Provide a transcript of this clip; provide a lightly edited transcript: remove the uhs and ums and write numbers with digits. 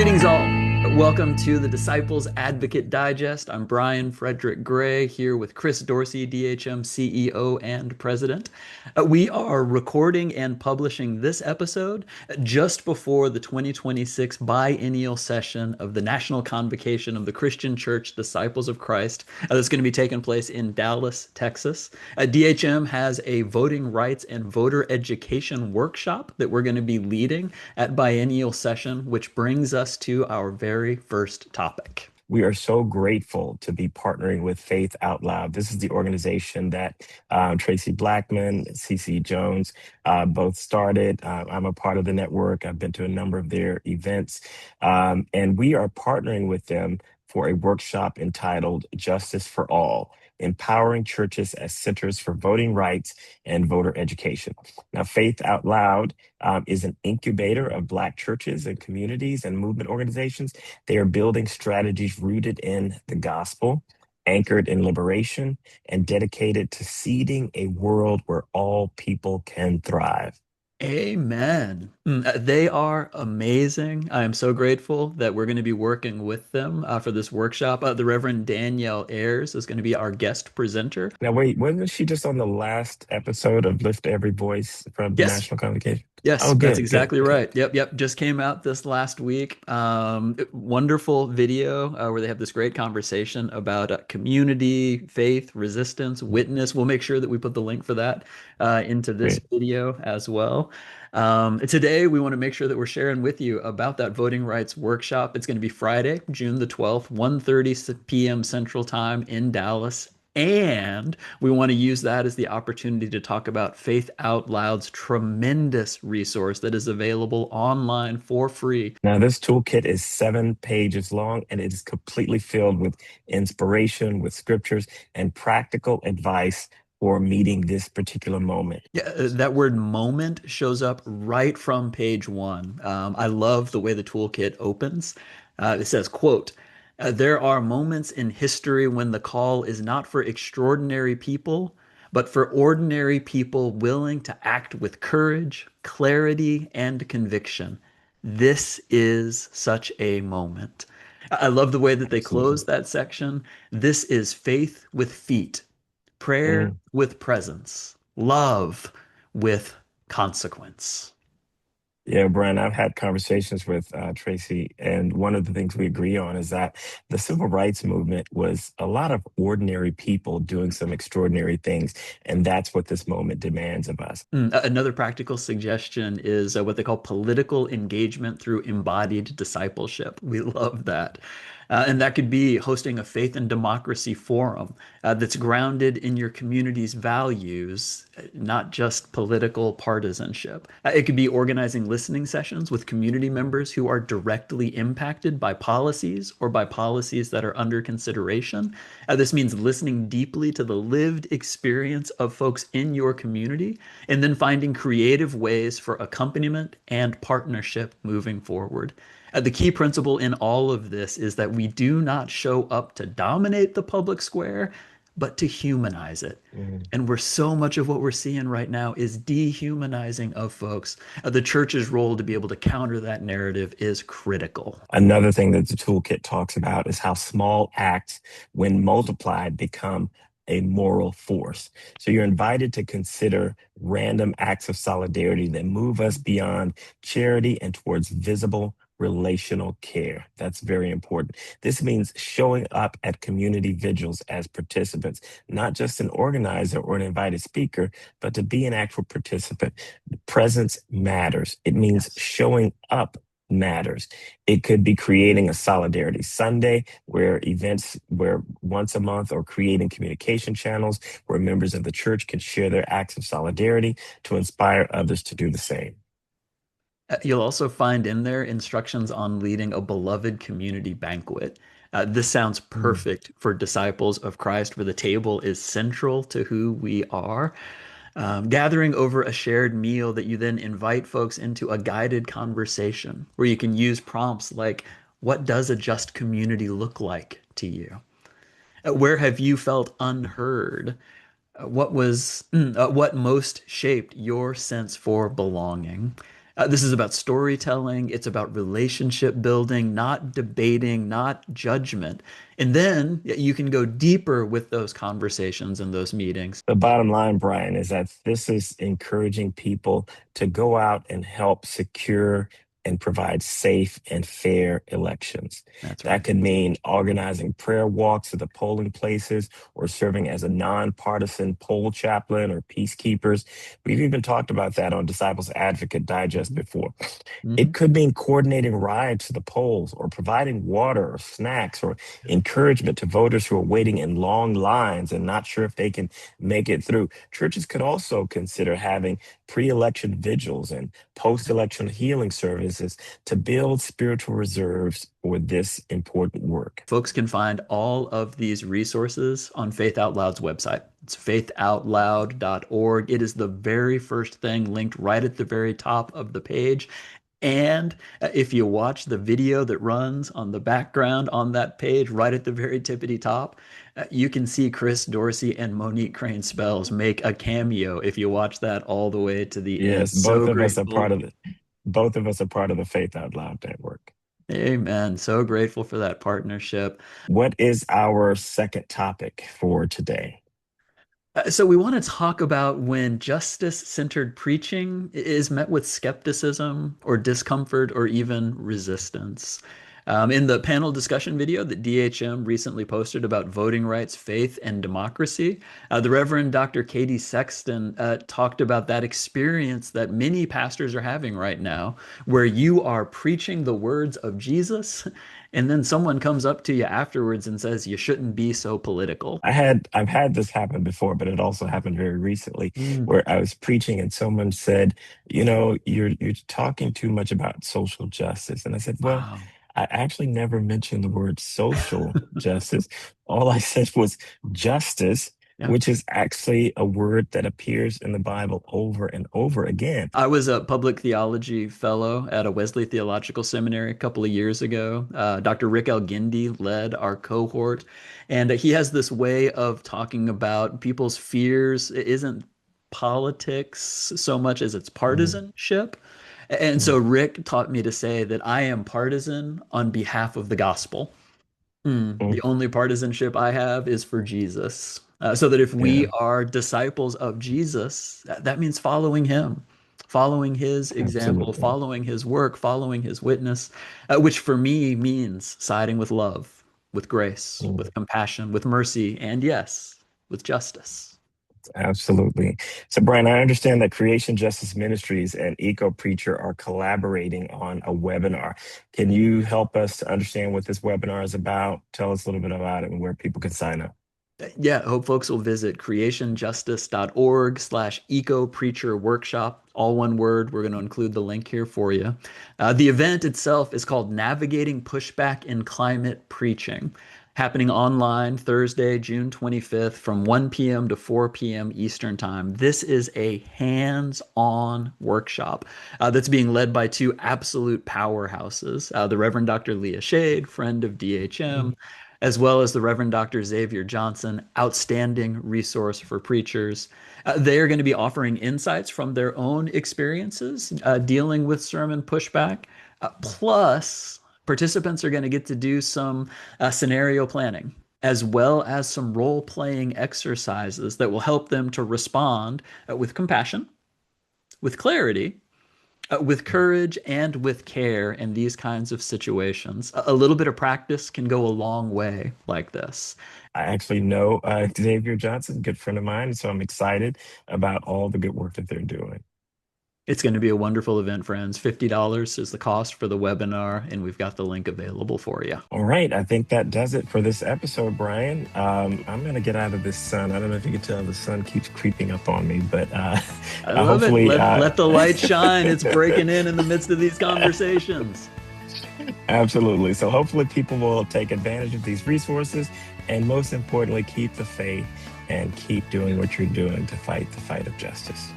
Greetings all. Welcome to the Disciples Advocate Digest. I'm Brian Frederick-Gray here with Chris Dorsey, DHM CEO and President. We are recording and publishing this episode just before the 2026 biennial session of the National Convocation of the Christian Church Disciples of Christ that's going to be taking place in Dallas, Texas. DHM has a voting rights and voter education workshop that we're going to be leading at biennial session, which brings us to our very first topic. We are so grateful to be partnering with Faith Out Loud. This is the organization that Tracy Blackman, CC Jones both started. I'm a part of the network. I've been to a number of their events. And we are partnering with them for a workshop entitled Justice for All, Empowering Churches as Centers for Voting Rights and Voter Education. Now, Faith Out Loud is an incubator of Black churches and communities and movement organizations. They are building strategies rooted in the gospel, anchored in liberation, and dedicated to seeding a world where all people can thrive. Amen. They are amazing. I am so grateful that we're going to be working with them for this workshop. The Reverend Danielle Ayers is going to be our guest presenter. Now, wait, wasn't she just on the last episode of Lift Every Voice from the Yes, National Convocation? yes, Oh, that's good, good, exactly good. right. Yep. Just came out this last week. Wonderful video where they have this great conversation about community, faith, resistance, witness. We'll make sure that we put the link for that into this Great. video as well. Today, we want to make sure that we're sharing with you about that voting rights workshop. It's going to be Friday, June the 12th, 1:30 p.m. Central Time in Dallas. And we want to use that as the opportunity to talk about Faith Out Loud's tremendous resource that is available online for free. Now, this toolkit is 7 pages long and it is completely filled with inspiration, with scriptures, and practical advice for meeting this particular moment. Yeah, that word moment shows up right from page one. I love the way the toolkit opens. It says, quote, there are moments in history when the call is not for extraordinary people, but for ordinary people willing to act with courage, clarity, and conviction. This is such a moment. I love the way that they close Absolutely. that section. This is faith with feet, prayer Mm. with presence, love with consequence. Yeah, Brian, I've had conversations with Tracy, and one of the things we agree on is that the civil rights movement was a lot of ordinary people doing some extraordinary things, and that's what this moment demands of us. Another practical suggestion is what they call political engagement through embodied discipleship. We love that. And that could be hosting a faith and democracy forum that's grounded in your community's values, not just political partisanship. It could be organizing listening sessions with community members who are directly impacted by policies or by policies that are under consideration. This means listening deeply to the lived experience of folks in your community and then finding creative ways for accompaniment and partnership moving forward. The key principle in all of this is that we do not show up to dominate the public square, but to humanize it. Mhm. And where so much of what we're seeing right now is dehumanizing of folks. The church's role to be able to counter that narrative is critical. Another thing that the toolkit talks about is how small acts, when multiplied, become a moral force. So you're invited to consider random acts of solidarity that move us beyond charity and towards visible relational care. That's very important. This means showing up at community vigils as participants, not just an organizer or an invited speaker, but to be an actual participant. Presence matters. It means Yes. showing up matters. It could be creating a solidarity Sunday where events where once a month, or creating communication channels where members of the church can share their acts of solidarity to inspire others to do the same. You'll also find in there instructions on leading a beloved community banquet. This sounds Mm. perfect for disciples of Christ, where the table is central to who we are. Gathering over a shared meal that you then invite folks into a guided conversation where you can use prompts like, what does a just community look like to you? Where have you felt unheard? What most shaped your sense for belonging? This is about storytelling. It's about relationship building, not debating, not judgment. And then you can go deeper with those conversations and those meetings. The bottom line, Brian, is that this is encouraging people to go out and help secure and provide safe and fair elections. That's That right. could mean organizing prayer walks to the polling places or serving as a nonpartisan poll chaplain or peacekeepers. We've even talked about that on Disciples Advocate Digest Mhm. before. It Mhm. could mean coordinating rides to the polls or providing water or snacks or encouragement to voters who are waiting in long lines and not sure if they can make it through. Churches could also consider having pre election vigils and post election healing services to build spiritual reserves for this important work. Folks can find all of these resources on Faith Out Loud's website. It's faithoutloud.org. It is the very first thing linked right at the very top of the page. And if you watch the video that runs on the background on that page, right at the very tippity top, you can see Chris Dorsey and Monique Crane Spells make a cameo if you watch that all the way to the end. Yes, So grateful. both of us are part of the Faith Out Loud network. Amen. So grateful for that partnership. What is our second topic for today? So we want to talk about when justice-centered preaching is met with skepticism or discomfort or even resistance. In the panel discussion video that DHM recently posted about voting rights, faith, and democracy, the Reverend Dr. Katie Sexton talked about that experience that many pastors are having right now, where you are preaching the words of Jesus, and then someone comes up to you afterwards and says, you shouldn't be so political. I've had this happen before, but it also happened very recently Mm. where I was preaching and someone said, you're talking too much about social justice. And I said, well, Wow. I actually never mentioned the word social justice. All I said was justice, Yeah. which is actually a word that appears in the Bible over and over again. I was a public theology fellow at a Wesley Theological Seminary a couple of years ago. Dr. Rick Elgindy led our cohort, and he has this way of talking about people's fears. It isn't politics so much as it's Mm, partisanship. And mm, so Rick taught me to say that I am partisan on behalf of the gospel. The mm. only partisanship I have is for Jesus. So that if we Yeah, are disciples of Jesus, that means following him, following his example, absolutely. following his work, following his witness, which for me means siding with love, with grace, Mm. with compassion, with mercy, and yes, with justice. Absolutely. So, Brian, I understand that Creation Justice Ministries and EcoPreacher are collaborating on a webinar. Can you help us to understand what this webinar is about? Tell us a little bit about it and where people can sign up. Yeah, I hope folks will visit creationjustice.org/eco-preacher workshop, all one word. We're going to include the link here for you. The event itself is called Navigating Pushback in Climate Preaching, happening online Thursday, June 25th from 1 p.m. to 4 p.m. Eastern Time. This is a hands-on workshop that's being led by two absolute powerhouses, the Reverend Dr. Leah Shade, friend of DHM, Mm. as well as the Reverend Dr. Xavier Johnson, outstanding resource for preachers. They are going to be offering insights from their own experiences dealing with sermon pushback. Plus, participants are going to get to do some scenario planning, as well as some role playing exercises that will help them to respond with compassion, with clarity, with courage and with care in these kinds of situations. A little bit of practice can go a long way like this. I actually know Xavier Johnson, a good friend of mine, so I'm excited about all the good work that they're doing. It's going to be a wonderful event, friends. $50 is the cost for the webinar, and we've got the link available for you. All right, I think that does it for this episode, Brian. I'm going to get out of this sun. I don't know if you can tell the sun keeps creeping up on me, but I love it. hopefully, Let the light shine. It's breaking in the midst of these conversations. absolutely. So hopefully, people will take advantage of these resources, and most importantly, keep the faith and keep doing what you're doing to fight the fight of justice.